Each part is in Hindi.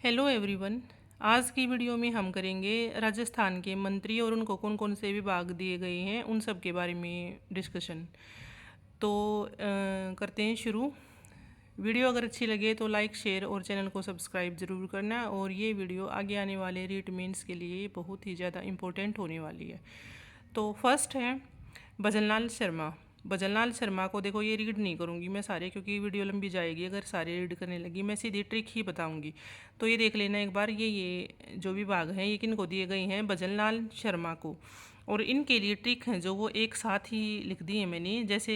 Hello everyone. आज की वीडियो में हम करेंगे राजस्थान के मंत्री और उनको कौन कौन से विभाग दिए गए हैं उन सब के बारे में डिस्कशन। तो करते हैं शुरू। वीडियो अगर अच्छी लगे तो लाइक शेयर और चैनल को सब्सक्राइब ज़रूर करना। और ये वीडियो आगे आने वाले रीट मीन्स के लिए बहुत ही ज़्यादा इम्पोर्टेंट होने वाली है। तो फर्स्ट है भजनलाल शर्मा। भजनलाल शर्मा को देखो, ये रीड नहीं करूँगी मैं सारे, क्योंकि वीडियो लंबी जाएगी अगर सारे रीड करने लगी। मैं सीधी ट्रिक ही बताऊँगी। तो ये देख लेना एक बार, ये जो विभाग हैं ये किन को दिए गए हैं, भजनलाल शर्मा को। और इनके लिए ट्रिक हैं जो वो एक साथ ही लिख दी है मैंने। जैसे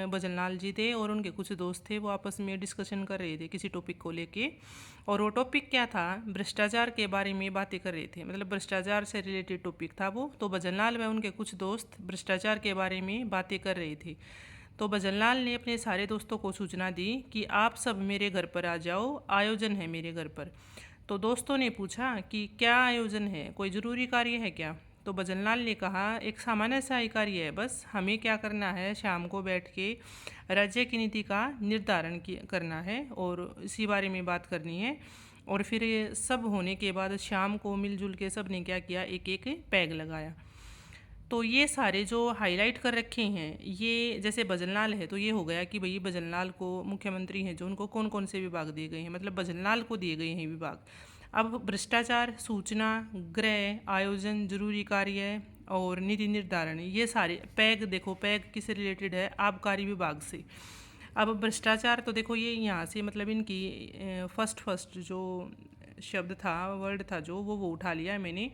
भजनलाल जी थे और उनके कुछ दोस्त थे, वो आपस में डिस्कशन कर रहे थे किसी टॉपिक को लेके। और वो टॉपिक क्या था, भ्रष्टाचार के बारे में बातें कर रहे थे, मतलब भ्रष्टाचार से रिलेटेड टॉपिक था वो। तो भजनलाल व उनके कुछ दोस्त भ्रष्टाचार के बारे में बातें कर रहे थे। तो भजनलाल ने अपने सारे दोस्तों को सूचना दी कि आप सब मेरे घर पर आ जाओ, आयोजन है मेरे घर पर। तो दोस्तों ने पूछा कि क्या आयोजन है, कोई ज़रूरी कार्य है क्या। तो भजनलाल ने कहा एक सामान्य सा ही कार्य है, बस हमें क्या करना है, शाम को बैठ के राज्य की नीति का निर्धारण करना है और इसी बारे में बात करनी है। और फिर ये सब होने के बाद शाम को मिलजुल के सब ने क्या किया, एक एक पैग लगाया। तो ये सारे जो हाईलाइट कर रखे हैं, ये जैसे भजनलाल है तो ये हो गया कि भाई भजनलाल को मुख्यमंत्री हैं जो उनको कौन कौन से विभाग दिए गए हैं, मतलब भजनलाल को दिए गए हैं विभाग। अब भ्रष्टाचार, सूचना, गृह, आयोजन, जरूरी कार्य और नीति निर्धारण, ये सारे पैग देखो, पैग किससे रिलेटेड है, आबकारी विभाग से। अब भ्रष्टाचार तो देखो ये यहाँ से मतलब इनकी फर्स्ट जो शब्द था, वर्ड था जो वो उठा लिया है मैंने।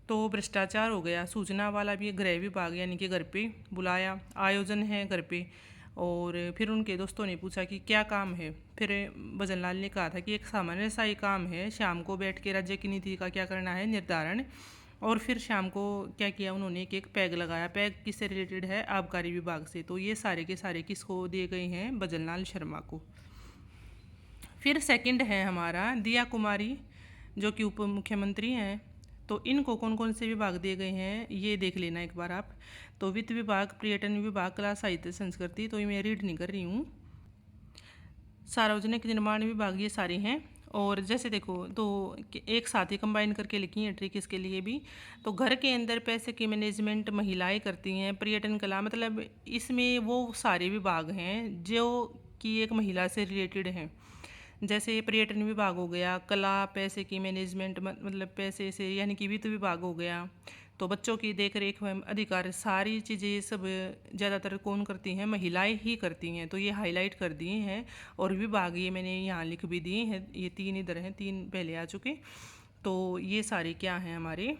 तो भ्रष्टाचार हो गया। सूचना वाला भी गृह विभाग यानी कि घर पे बुलाया, आयोजन है घर पे। और फिर उनके दोस्तों ने पूछा कि क्या काम है। फिर भजनलाल ने कहा था कि एक सामान्य सा ही काम है, शाम को बैठ के राज्य की नीति का क्या करना है, निर्धारण। और फिर शाम को क्या किया उन्होंने, एक पैग लगाया। पैग किससे रिलेटेड है, आबकारी विभाग से। तो ये सारे के सारे किसको दिए गए हैं, भजनलाल शर्मा को। फिर सेकंड है हमारा दिया कुमारी, जो कि उप मुख्यमंत्री हैं। तो इनको कौन कौन से विभाग दिए गए हैं ये देख लेना एक बार आप। तो वित्त विभाग, पर्यटन विभाग, कला साहित्य संस्कृति, तो ये मैं रीड नहीं कर रही हूँ। सार्वजनिक निर्माण विभाग, ये सारे हैं। और जैसे देखो तो एक साथ ही कंबाइन करके लिखी है ट्रिक इसके लिए भी। तो घर के अंदर पैसे की मैनेजमेंट महिलाएं करती हैं। पर्यटन कला, मतलब इसमें वो सारे विभाग हैं जो कि एक महिला से रिलेटेड हैं। जैसे पर्यटन विभाग हो गया, कला, पैसे की मैनेजमेंट मतलब पैसे से यानी कि वित्त विभाग हो गया। तो बच्चों की देख रेख एवं अधिकार, सारी चीज़ें सब ज़्यादातर कौन करती हैं, महिलाएं ही करती हैं। तो ये हाईलाइट कर दिए हैं। और विभाग ये मैंने यहाँ लिख भी दिए हैं, ये तीन इधर हैं, तीन पहले आ चुके। तो ये सारे क्या हैं हमारे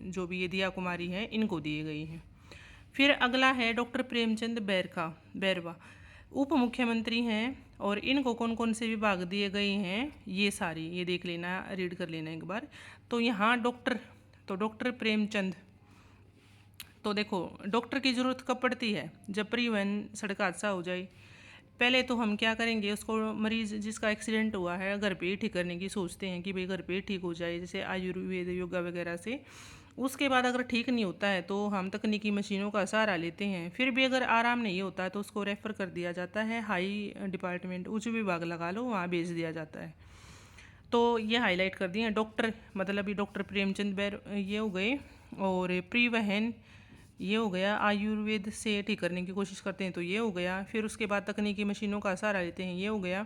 जो भी ये दिया कुमारी हैं इनको दिए गए हैं। फिर अगला है डॉक्टर प्रेमचंद बैरवा, उप मुख्यमंत्री हैं। और इनको कौन कौन से विभाग दिए गए हैं ये सारी, ये देख लेना, रीड कर लेना एक बार। तो यहाँ डॉक्टर, तो डॉक्टर प्रेमचंद, तो देखो डॉक्टर की ज़रूरत कब पड़ती है, जब परिवहन सड़क हादसा हो जाए। पहले तो हम क्या करेंगे, उसको मरीज़ जिसका एक्सीडेंट हुआ है घर पे ही ठीक करने की सोचते हैं कि भाई घर पे ही ठीक हो जाए, जैसे आयुर्वेद, योगा वगैरह से। उसके बाद अगर ठीक नहीं होता है तो हम तकनीकी मशीनों का सहारा लेते हैं। फिर भी अगर आराम नहीं होता है तो उसको रेफ़र कर दिया जाता है हाई डिपार्टमेंट, उच्च विभाग लगा लो, वहाँ भेज दिया जाता है। तो ये हाईलाइट कर दिए हैं डॉक्टर, मतलब ये डॉक्टर प्रेमचंद बैर ये हो गए। और परिवहन ये हो गया, आयुर्वेद से ठीक करने की कोशिश करते हैं तो ये हो गया। फिर उसके बाद तकनीकी मशीनों का सहारा लेते हैं, ये हो गया।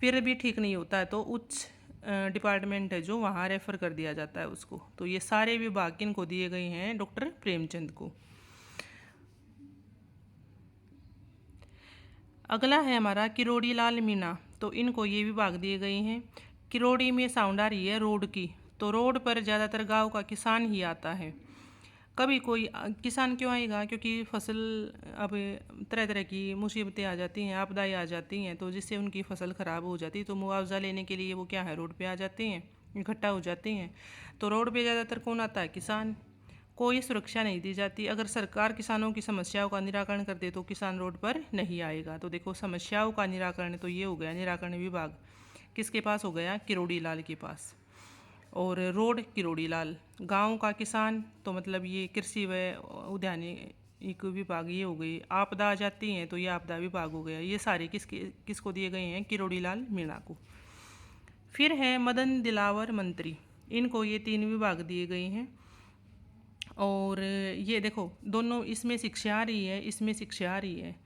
फिर भी ठीक नहीं होता है तो उच्च डिपार्टमेंट है जो, वहाँ रेफ़र कर दिया जाता है उसको। तो ये सारे विभाग किनको दिए गए हैं, डॉक्टर प्रेमचंद को। अगला है हमारा किरोड़ी लाल मीणा। तो इनको ये विभाग दिए गए हैं। किरोड़ी में साउंड आ रही है रोड की। तो रोड पर ज़्यादातर गांव का किसान ही आता है। कभी कोई किसान क्यों आएगा, क्योंकि फसल, अब तरह तरह की मुसीबतें आ जाती हैं, आपदाएं आ जाती हैं, तो जिससे उनकी फसल ख़राब हो जाती है तो मुआवजा लेने के लिए वो क्या है, रोड पे आ जाते हैं, इकट्ठा हो जाते हैं। तो रोड पे ज़्यादातर कौन आता है, किसान। कोई सुरक्षा नहीं दी जाती। अगर सरकार किसानों की समस्याओं का निराकरण कर दे तो किसान रोड पर नहीं आएगा। तो देखो समस्याओं का निराकरण, तो ये हो गया निराकरण विभाग किसके पास हो गया, किरोड़ी लाल के पास। और रोड किरोड़ी लाल, गांव का किसान तो मतलब ये कृषि व उद्यानिक विभाग ये हो गई। आपदा आ जाती हैं तो ये आपदा विभाग हो गया। ये सारे किसको दिए गए हैं, किरोड़ी लाल मीणा को। फिर है मदन दिलावर मंत्री, इनको ये 3 विभाग दिए गए हैं। और ये देखो दोनों, इसमें शिक्षा आ रही है, इसमें शिक्षा आ रही है।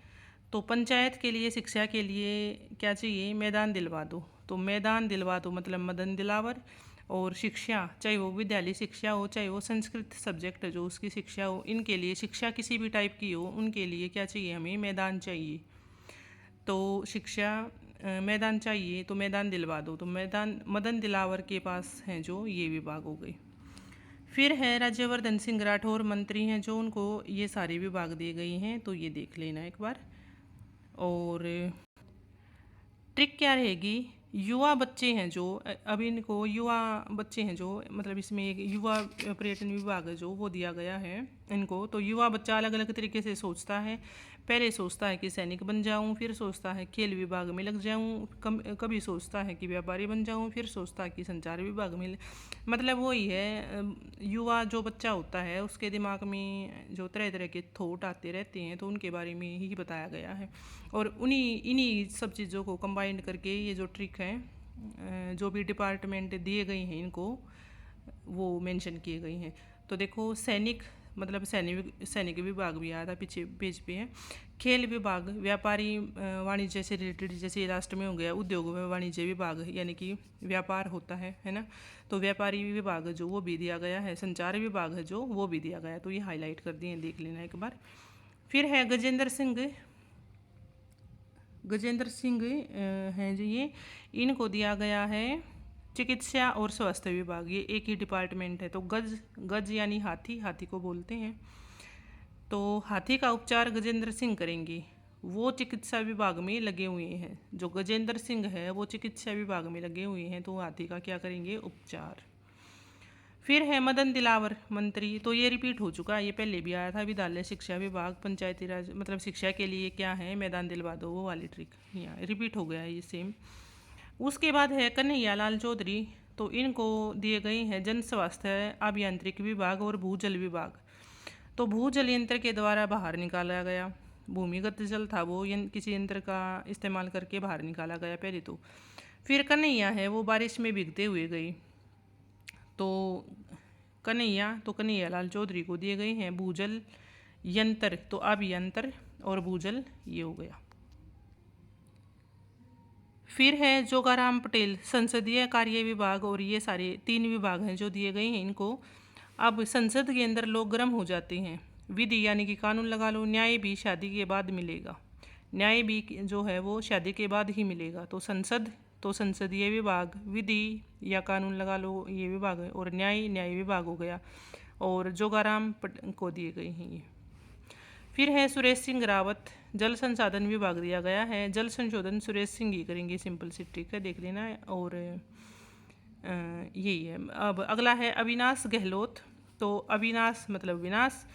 तो पंचायत के लिए शिक्षा के लिए क्या चाहिए, मैदान दिलवा दो। तो मैदान दिलवा दो मतलब मदन दिलावर। और शिक्षा, चाहे वो विद्यालय शिक्षा हो, चाहे वो संस्कृत सब्जेक्ट जो उसकी शिक्षा हो, इनके लिए शिक्षा किसी भी टाइप की हो, उनके लिए क्या चाहिए, हमें मैदान चाहिए। तो शिक्षा मैदान चाहिए, तो मैदान दिलवा दो। तो मैदान मदन दिलावर के पास हैं जो ये विभाग हो गए। फिर है राज्यवर्धन सिंह राठौर मंत्री हैं, जो उनको ये सारे विभाग दिए गए हैं। तो ये देख लेना एक बार। और ट्रिक क्या रहेगी, युवा बच्चे हैं जो अभी इनको युवा बच्चे हैं जो मतलब इसमें एक युवा पर्यटन विभाग है जो वो दिया गया है इनको। तो युवा बच्चा अलग अलग तरीके से सोचता है। पहले सोचता है कि सैनिक बन जाऊं, फिर सोचता है खेल विभाग में लग जाऊं, कभी सोचता है कि व्यापारी बन जाऊं, फिर सोचता है कि संचार विभाग में मतलब वही है, युवा जो बच्चा होता है उसके दिमाग में जो तरह तरह के थॉट आते रहते हैं, तो उनके बारे में ही बताया गया है। और इन्हीं सब चीज़ों को कंबाइन करके ये जो ट्रिक है, जो भी डिपार्टमेंट दिए गए हैं इनको, वो मेंशन किए गए हैं। तो देखो सैनिक मतलब सैनिक विभाग भी आया था, पीछे पेज पे है। खेल विभाग, व्यापारी वाणिज्य से रिलेटेड, जैसे लास्ट में हो गया उद्योग व वाणिज्य विभाग, यानी कि व्यापार होता है ना। तो व्यापारी विभाग जो वो भी दिया गया है। संचार विभाग है जो वो भी दिया गया है। तो ये हाईलाइट कर दिए, देख लेना एक बार। फिर है गजेंद्र सिंह हैं जो ये, इनको दिया गया है चिकित्सा और स्वास्थ्य विभाग। ये एक ही डिपार्टमेंट है। तो गज यानी हाथी को बोलते हैं। तो हाथी का उपचार गजेंद्र सिंह करेंगे, वो चिकित्सा विभाग में लगे हुए हैं। जो गजेंद्र सिंह है वो चिकित्सा विभाग में लगे हुए हैं, तो हाथी का क्या करेंगे, उपचार। फिर है मदन दिलावर मंत्री, तो ये रिपीट हो चुका है, ये पहले भी आया था। विद्यालय शिक्षा विभाग, पंचायती राज मतलब शिक्षा के लिए क्या है, मैदान दिलवा दो, वो वाली ट्रिक यहाँ रिपीट हो गया है ये सेम। उसके बाद है कन्हैया लाल चौधरी, तो इनको दिए गए हैं जन स्वास्थ्य अभियांत्रिक विभाग और भूजल विभाग। तो भूजल यंत्र के द्वारा बाहर निकाला गया, भूमिगत जल था वो किसी यंत्र का इस्तेमाल करके बाहर निकाला गया पहले तो। फिर कन्हैया है वो बारिश में भीगते हुए गई। तो कन्हैया लाल चौधरी को दिए गए हैं भूजल यंत्र, तो अभियंत्र और भूजल ये हो गया। फिर है जोगाराम पटेल, संसदीय कार्य विभाग, और ये सारे 3 विभाग हैं जो दिए गए हैं इनको। अब संसद के अंदर लोग गर्म हो जाते हैं। विधि यानी कि कानून लगा लो, न्याय भी शादी के बाद मिलेगा, न्याय भी जो है वो शादी के बाद ही मिलेगा। तो संसदीय विभाग, विधि या कानून लगा लो ये विभाग है, और न्याय विभाग हो गया, और जोगाराम को दिए गए हैं ये। फिर है सुरेश सिंह रावत, जल संसाधन विभाग दिया गया है। जल संशोधन सुरेश सिंह ही करेंगे, सिंपल सी ट्रिक है, देख लेना है। और यही है। अब अगला है अविनाश गहलोत, तो अविनाश मतलब विनाश,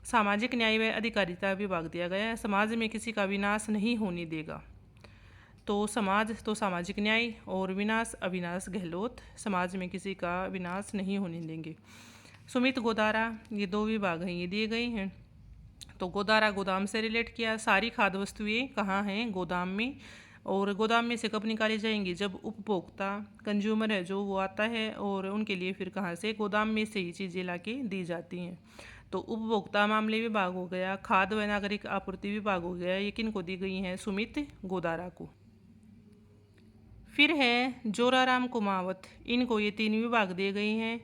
सामाजिक न्याय व अधिकारिता विभाग दिया गया है। समाज में किसी का विनाश नहीं होने देगा। तो सामाजिक न्याय, और विनाश अविनाश गहलोत, समाज में किसी का विनाश नहीं होने देंगे। सुमित गोदारा, ये 2 विभाग हैं ये दिए गए हैं। तो गोदारा गोदाम से रिलेट किया, सारी खाद्य वस्तुएं कहाँ हैं, गोदाम में। और गोदाम में से कब निकाली जाएंगी, जब उपभोक्ता कंज्यूमर है जो वो आता है, और उनके लिए फिर कहाँ से, गोदाम में से ही चीज़ें लाके दी जाती हैं। तो उपभोक्ता मामले विभाग हो गया, खाद्य व नागरिक आपूर्ति विभाग हो गया, ये किन को दी गई हैं, सुमित गोदारा को। फिर है जोराराम कुमावत, इनको ये 3 विभाग दिए गए हैं।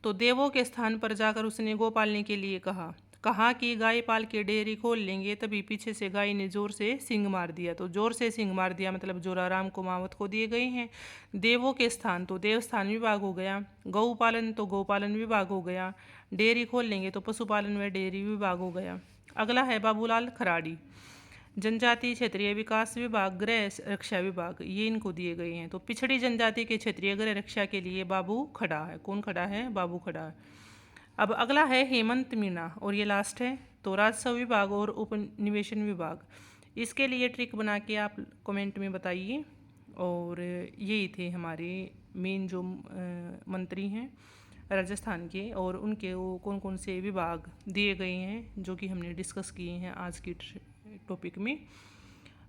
तो देवों के स्थान पर जाकर उसने गौ पालने के लिए कहा कि गाय पाल के डेयरी खोल लेंगे, तभी पीछे से गाय ने जोर से सींग मार दिया। तो जोर से सींग मार दिया मतलब जोराराम कुमावत को दिए गए हैं। देवों के स्थान, तो देवस्थान विभाग हो गया। गौ पालन, तो गौपालन विभाग हो गया। डेयरी खोल लेंगे, तो पशुपालन व डेयरी विभाग हो गया। अगला है बाबूलाल खराड़ी, जनजाति क्षेत्रीय विकास विभाग, गृह रक्षा विभाग, ये इनको दिए गए हैं। तो पिछड़ी जनजाति के क्षेत्रीय गृह रक्षा के लिए बाबू खड़ा है, कौन खड़ा है, बाबू खड़ा है। अब अगला है हेमंत मीणा, और ये लास्ट है। तो राजस्व विभाग और उपनिवेशन विभाग, इसके लिए ट्रिक बना के आप कमेंट में बताइए। और यही थे हमारे मेन जो मंत्री हैं राजस्थान के, और उनके वो कौन कौन से विभाग दिए गए हैं जो कि हमने डिस्कस किए हैं आज की टॉपिक में।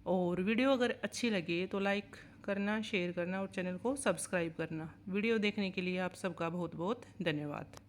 और वीडियो अगर अच्छी लगे तो लाइक करना, शेयर करना और चैनल को सब्सक्राइब करना। वीडियो देखने के लिए आप सबका बहुत बहुत धन्यवाद।